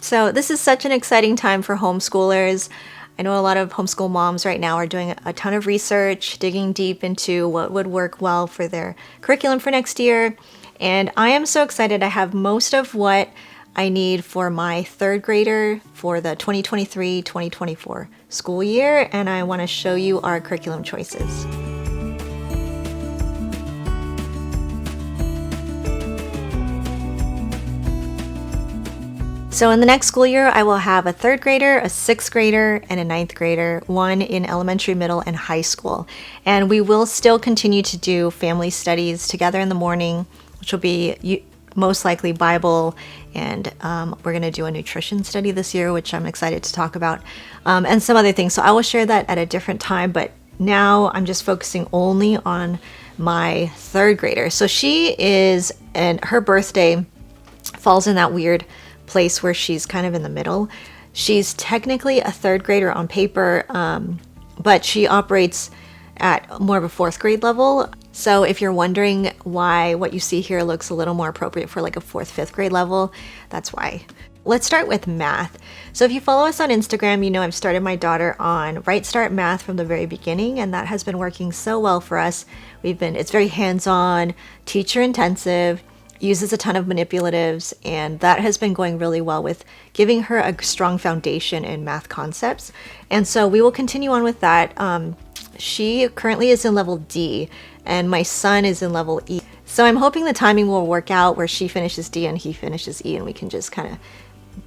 So this is such an exciting time for homeschoolers. I know a lot of homeschool moms right now are doing a ton of research, digging deep into what would work well for their curriculum for next year. And I am so excited. I have most of what I need for my third grader for the 2023-2024 school year, and I want to show you our curriculum choices. So in the next school year, I will have a third grader, a sixth grader, and a ninth grader, one in elementary, middle, and high school. And we will still continue to do family studies together in the morning, which will be most likely Bible, and we're going to do a nutrition study this year, which I'm excited to talk about, and some other things. So I will share that at a different time, but now I'm just focusing only on my third grader. So she is, and her birthday falls in that weird place where she's kind of in the middle. She's technically a third grader on paper, but she operates at more of a fourth grade level. So if you're wondering why what you see here looks a little more appropriate for like a fourth, fifth grade level, that's why. Let's start with math. So if you follow us on Instagram, you know I've started my daughter on Right Start Math from the very beginning, and that has been working so well for us. It's very hands-on, teacher intensive, uses a ton of manipulatives, and that has been going really well with giving her a strong foundation in math concepts. And so we will continue on with that. She currently is in level D, and my son is in level E. So I'm hoping the timing will work out where she finishes D and he finishes E, and we can just kind of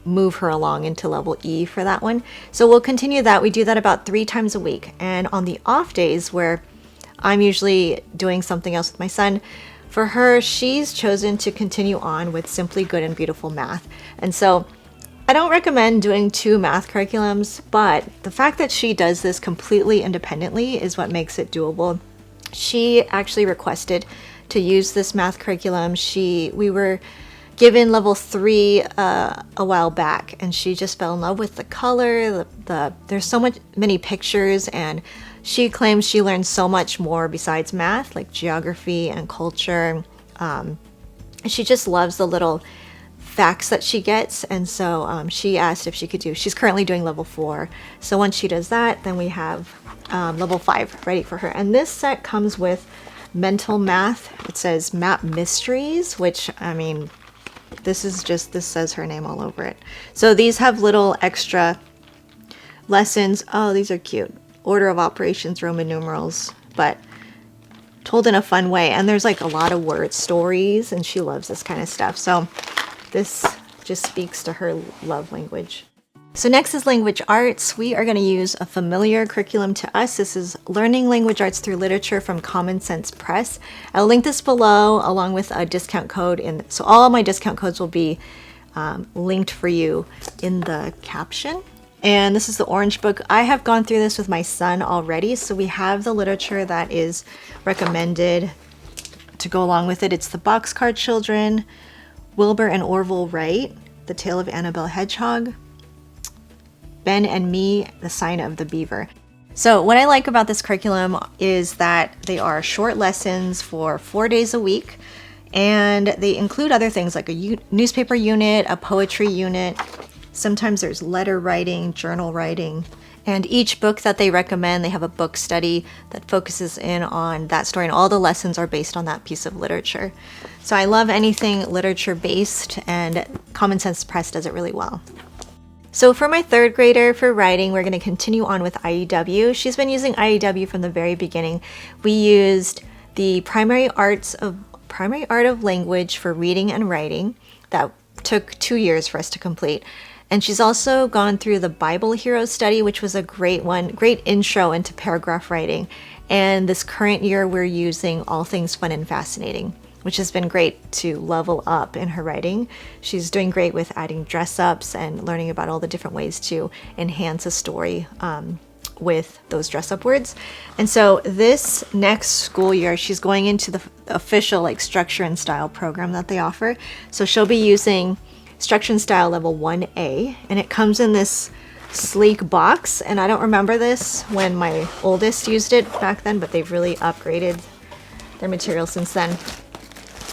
move her along into level E for that one. So we'll continue that. We do that about 3 times a week. And on the off days where I'm usually doing something else with my son, for her, she's chosen to continue on with Simply Good and Beautiful Math. And so I don't recommend doing 2 math curriculums, but the fact that she does this completely independently is what makes it doable. She actually requested to use this math curriculum. We were given level 3 a while back, and she just fell in love with the color. There's so many pictures, and she claims she learned so much more besides math, like geography and culture. She just loves the little facts that she gets, and so she asked if she could do. She's currently doing level 4. So once she does that, then we have level 5 ready for her. And this set comes with mental math. It says Map Mysteries, which, I mean, this says her name all over it. So these have little extra lessons. Oh, these are cute. Order of operations, Roman numerals, but told in a fun way. And there's like a lot of word stories, and she loves this kind of stuff. So this just speaks to her love language. So next is language arts. We are going to use a familiar curriculum to us. This is Learning Language Arts Through Literature from Common Sense Press. I'll link this below along with a discount code. So all of my discount codes will be linked for you in the caption. And this is the orange book. I have gone through this with my son already. So we have the literature that is recommended to go along with it. It's The Boxcar Children, Wilbur and Orville Wright, The Tale of Annabelle Hedgehog, Ben and Me, The Sign of the Beaver. So what I like about this curriculum is that they are short lessons for 4 days a week, and they include other things like a newspaper unit, a poetry unit. Sometimes there's letter writing, journal writing, and each book that they recommend, they have a book study that focuses in on that story, and all the lessons are based on that piece of literature. So I love anything literature based, and Common Sense Press does it really well. So for my third grader for writing, we're going to continue on with IEW. She's been using IEW from the very beginning. We used the primary art of language for reading and writing. That took 2 years for us to complete. And she's also gone through the Bible Hero study, which was a great one, great intro into paragraph writing. And this current year, we're using All Things Fun and Fascinating, which has been great to level up in her writing. She's doing great with adding dress-ups and learning about all the different ways to enhance a story with those dress-up words. And so this next school year, she's going into the official structure and style program that they offer. So she'll be using Structure and Style level 1A, and it comes in this sleek box. And I don't remember this when my oldest used it back then, but they've really upgraded their material since then.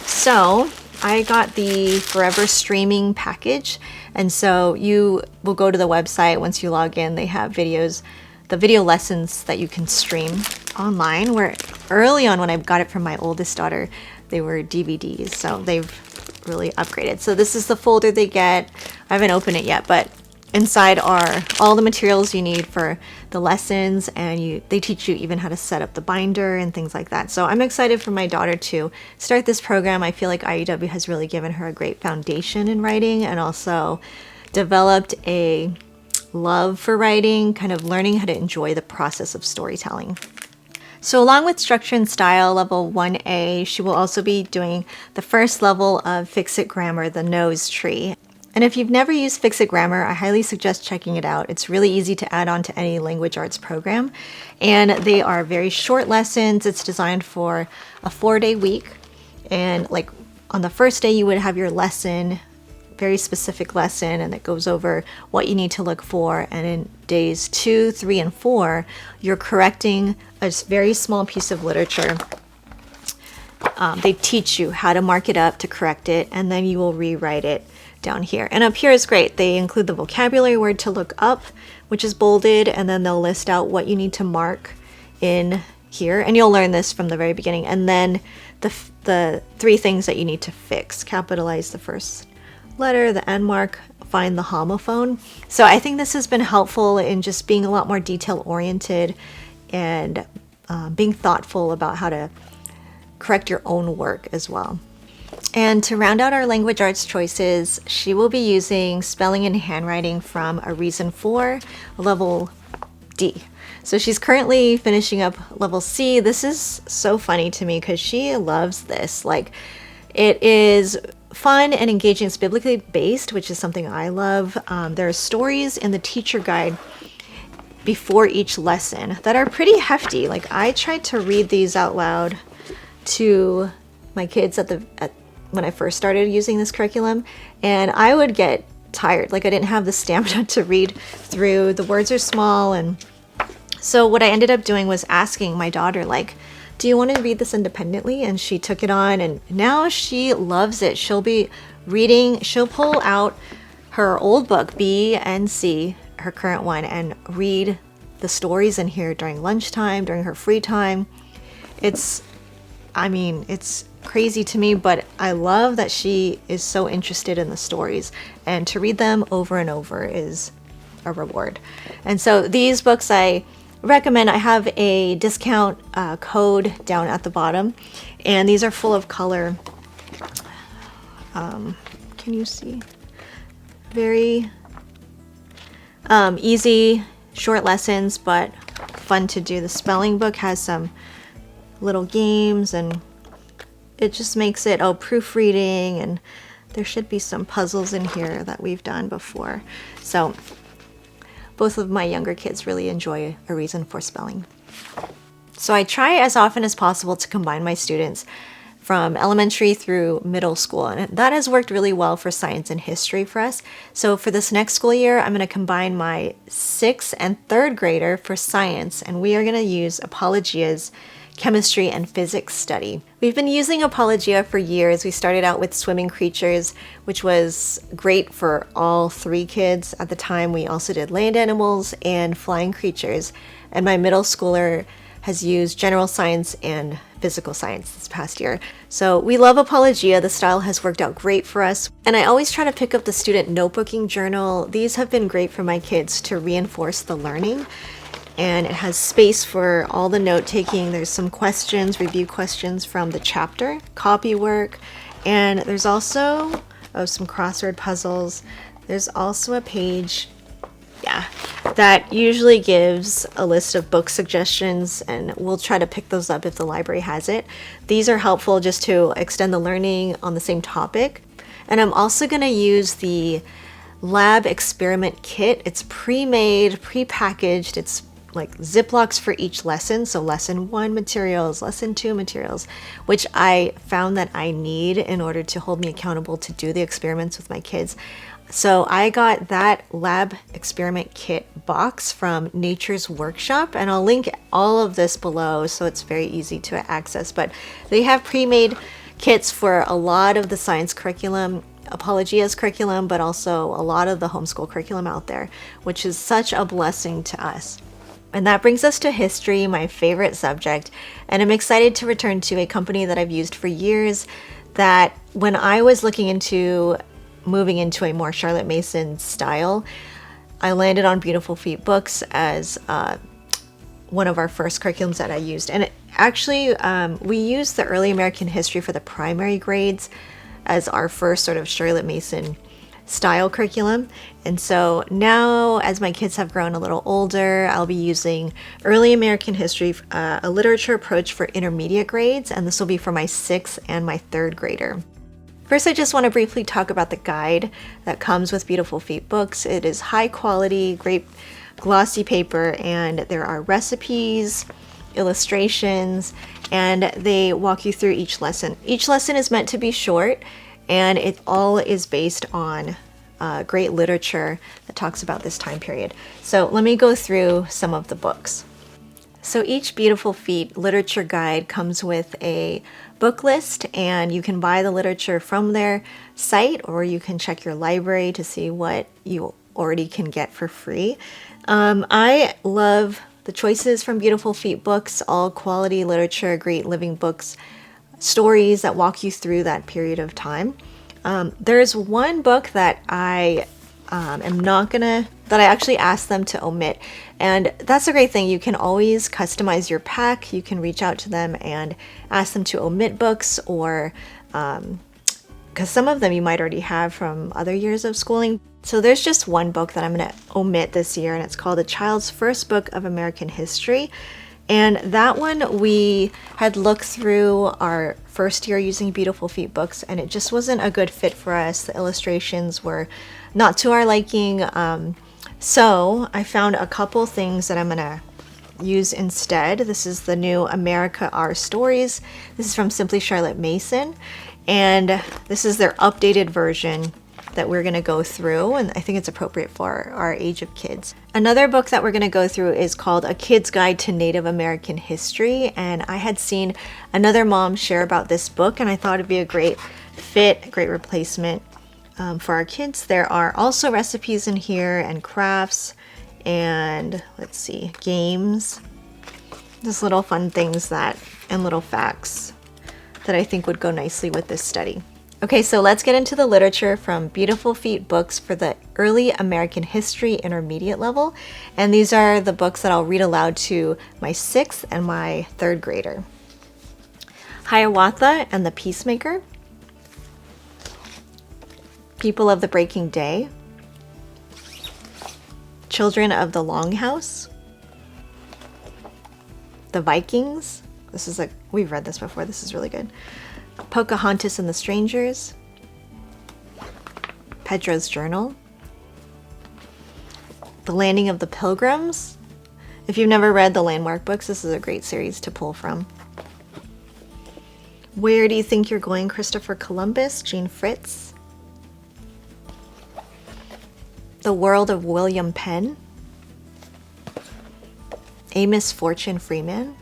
So I got the Forever Streaming package, and so you will go to the website once you log in. They have videos, the video lessons that you can stream online, where early on when I got it from my oldest daughter, they were DVDs, so they've really upgraded. So this is the folder they get. I haven't opened it yet, but inside are all the materials you need for the lessons, and they teach you even how to set up the binder and things like that. So I'm excited for my daughter to start this program. I feel like IEW has really given her a great foundation in writing, and also developed a love for writing, kind of learning how to enjoy the process of storytelling. So along with structure and style level 1A, she will also be doing the first level of Fix-It Grammar, the nose tree. And if you've never used Fix-It Grammar, I highly suggest checking it out. It's really easy to add on to any language arts program. And they are very short lessons. It's designed for a 4-day week. And like on the first day, you would have your lesson, very specific lesson, and it goes over what you need to look for. And in days 2, 3, and 4, you're correcting a very small piece of literature. They teach you how to mark it up, to correct it, and then you will rewrite it down here. And up here is great. They include the vocabulary word to look up, which is bolded, and then they'll list out what you need to mark in here. And you'll learn this from the very beginning. And then the 3 things that you need to fix: capitalize the first letter, the end mark, find the homophone. So I think this has been helpful in just being a lot more detail oriented and being thoughtful about how to correct your own work as well. And to round out our language arts choices, she will be using spelling and handwriting from A Reason For, level D. So she's currently finishing up level C. This is so funny to me because she loves this. Like, it is fun and engaging. It's biblically based, which is something I love. There are stories in the teacher guide before each lesson that are pretty hefty. Like, I tried to read these out loud to my kids when I first started using this curriculum, and I would get tired. Like, I didn't have the stamina to read through. The words are small, and so what I ended up doing was asking my daughter, like, do you want to read this independently? And she took it on, and now she loves it. She'll be reading, she'll pull out her old book, B and C, her current one, and read the stories in here during lunchtime, during her free time. It's crazy to me, but I love that she is so interested in the stories, and to read them over and over is a reward. And so these books I recommend. I have a discount code down at the bottom, and these are full of color. Can you see? Very easy, short lessons, but fun to do. The spelling book has some little games, and it just makes it proofreading, and there should be some puzzles in here that we've done before. So both of my younger kids really enjoy A Reason For spelling. So I try as often as possible to combine my students from elementary through middle school, and that has worked really well for science and history for us. So for this next school year, I'm going to combine my 6th and 3rd grader for science, and we are going to use Apologia's chemistry and physics study. We've been using Apologia for years. We started out with swimming creatures, which was great for all 3 kids. At the time, we also did land animals and flying creatures. And my middle schooler has used general science and physical science this past year. So we love Apologia. The style has worked out great for us. And I always try to pick up the student notebooking journal. These have been great for my kids to reinforce the learning. And it has space for all the note taking. There's some questions, review questions from the chapter, copy work, and there's also some crossword puzzles. There's also a page, that usually gives a list of book suggestions, and we'll try to pick those up if the library has it. These are helpful just to extend the learning on the same topic. And I'm also going to use the lab experiment kit. It's pre-made, pre-packaged. It's like Ziplocs for each lesson. So lesson 1 materials, lesson 2 materials, which I found that I need in order to hold me accountable to do the experiments with my kids. So I got that lab experiment kit box from Nature's Workshop, and I'll link all of this below so it's very easy to access. But they have pre-made kits for a lot of the science curriculum, Apologia's curriculum, but also a lot of the homeschool curriculum out there, which is such a blessing to us. And that brings us to history, my favorite subject. And I'm excited to return to a company that I've used for years, that when I was looking into moving into a more Charlotte Mason style, I landed on Beautiful Feet Books as one of our first curriculums that I used. And actually, we used the early American history for the primary grades as our first sort of Charlotte Mason style curriculum. And so now, as my kids have grown a little older, I'll be using early American history, a literature approach for intermediate grades, and this will be for my 6th and my 3rd grader. First, I just want to briefly talk about the guide that comes with Beautiful Feet Books. It is high quality, great glossy paper, and there are recipes, illustrations, and they walk you through each lesson. Each lesson is meant to be short, and it all is based on great literature that talks about this time period. So let me go through some of the books. So each Beautiful Feet literature guide comes with a book list, and you can buy the literature from their site, or you can check your library to see what you already can get for free. I love the choices from Beautiful Feet Books, all quality literature, great living books, stories that walk you through that period of time. There's one book that I actually asked them to omit. And that's a great thing. You can always customize your pack. You can reach out to them and ask them to omit books, or because some of them you might already have from other years of schooling. So there's just one book that I'm going to omit this year, and it's called A Child's First Book of American History. And that one we had looked through our first year using Beautiful Feet Books, and it just wasn't a good fit for us. The illustrations were not to our liking. So I found a couple things that I'm going to use instead. This is the new America Our Stories. This is from Simply Charlotte Mason, and this is their updated version that we're going to go through, and I think it's appropriate for our age of kids. Another book that we're going to go through is called A Kid's Guide to Native American History, and I had seen another mom share about this book, and I thought it'd be a great fit, a great replacement for our kids. There are also recipes in here, and crafts, and let's see, games, just little fun things and little facts that I think would go nicely with this study. Okay, so let's get into the literature from Beautiful Feet Books for the Early American History Intermediate level. And these are the books that I'll read aloud to my 6th and my 3rd grader. Hiawatha and the Peacemaker, People of the Breaking Day, Children of the Longhouse, The Vikings. We've read this before, this is really good. Pocahontas and the Strangers, Pedro's Journal, The Landing of the Pilgrims. If you've never read the Landmark books, this is a great series to pull from. Where Do You Think You're Going, Christopher Columbus, Jean Fritz. The World of William Penn, A Misfortune Freeman.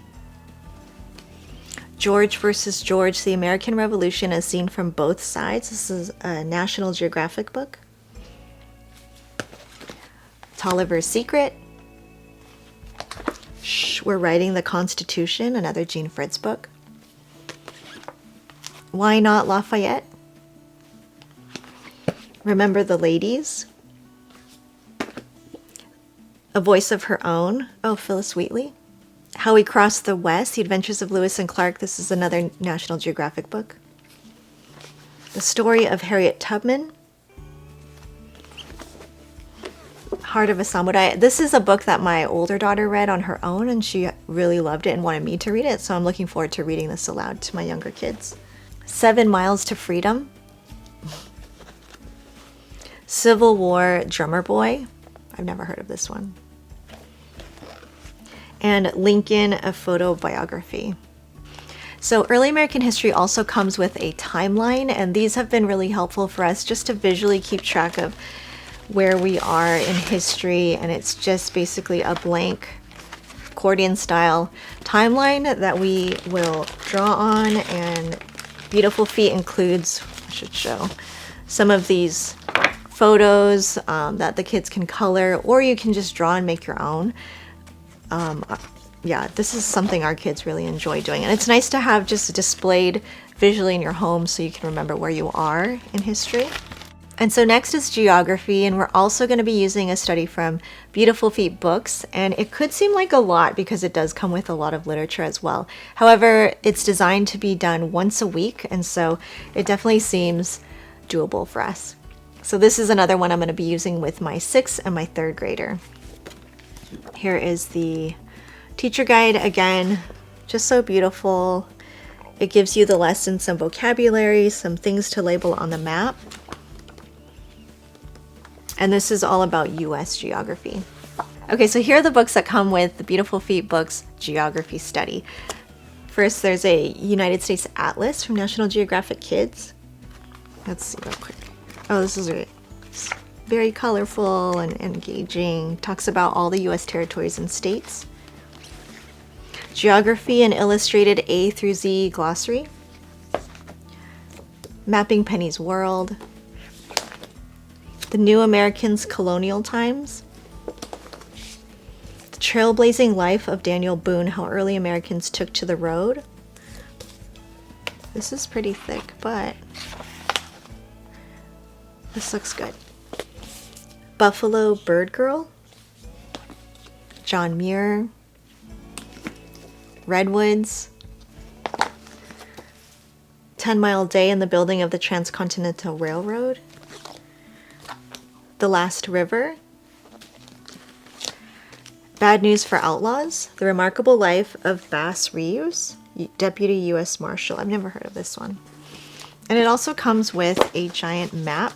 George versus George, The American Revolution as Seen from Both Sides. This is a National Geographic book. Tolliver's Secret. We're Writing the Constitution, another Jean Fritz book. Why Not Lafayette? Remember the Ladies. A Voice of Her Own. Oh, Phyllis Wheatley. How We Crossed the West, The Adventures of Lewis and Clark. This is another National Geographic book. The Story of Harriet Tubman. Heart of a Samurai. This is a book that my older daughter read on her own, and she really loved it and wanted me to read it, so I'm looking forward to reading this aloud to my younger kids. 7 Miles to Freedom. Civil War Drummer Boy. I've never heard of this one. And Lincoln, a Photo Biography. So early American history also comes with a timeline, and these have been really helpful for us just to visually keep track of where we are in history, and it's just basically a blank accordion style timeline that we will draw on and Beautiful Feet includes, I should show, some of these photos that the kids can color, or you can just draw and make your own. Yeah, this is something our kids really enjoy doing, and it's nice to have just displayed visually in your home so you can remember where you are in history. And so next is geography, and we're also going to be using a study from Beautiful Feet books, and it could seem like a lot because it does come with a lot of literature as well. However, it's designed to be done once a week, and so it definitely seems doable for us. So this is another one I'm going to be using with my 6th and my 3rd grader. Here is the teacher guide again, just so beautiful. It gives you the lesson, some vocabulary, some things to label on the map. And this is all about US geography. Okay, so here are the books that come with the Beautiful Feet books geography study. First, there's a United States Atlas from National Geographic Kids. Let's see real quick. Oh, this is great. It's very colorful and engaging. Talks about all the US territories and states. Geography and Illustrated A through Z glossary. Mapping Penny's World. The New Americans Colonial Times. The Trailblazing Life of Daniel Boone, How Early Americans Took to the Road. This is pretty thick, but this looks good. Buffalo Bird Girl. John Muir. Redwoods. 10-Mile Day in the Building of the Transcontinental Railroad. The Last River. Bad News for Outlaws. The Remarkable Life of Bass Reeves, Deputy U.S. Marshal. I've never heard of this one. And it also comes with a giant map.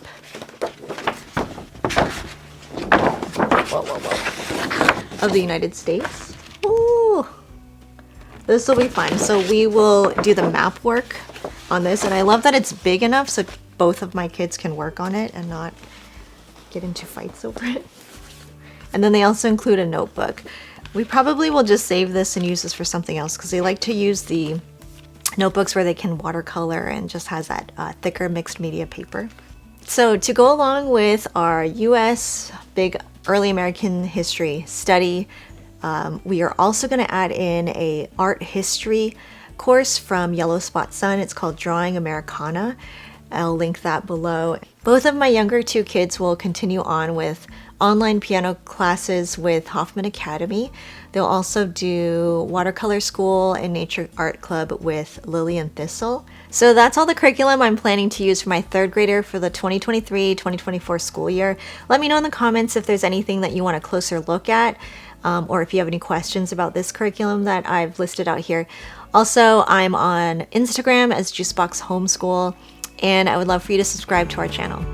Of the United States. Ooh, this will be fun. So we will do the map work on this, and I love that it's big enough so both of my kids can work on it and not get into fights over it. And then they also include a notebook. We probably will just save this and use this for something else because they like to use the notebooks where they can watercolor and just has that thicker mixed media paper. So to go along with our US big early American history study, we are also going to add in a art history course from Yellow Spot Sun. It's called Drawing Americana. I'll link that below. Both of my younger 2 kids will continue on with online piano classes with Hoffman Academy. They'll also do watercolor school and nature art club with Lily and Thistle. So that's all the curriculum I'm planning to use for my 3rd grader for the 2023-2024 school year. Let me know in the comments if there's anything that you want a closer look at, or if you have any questions about this curriculum that I've listed out here. Also, I'm on Instagram as Juicebox Homeschool, and I would love for you to subscribe to our channel.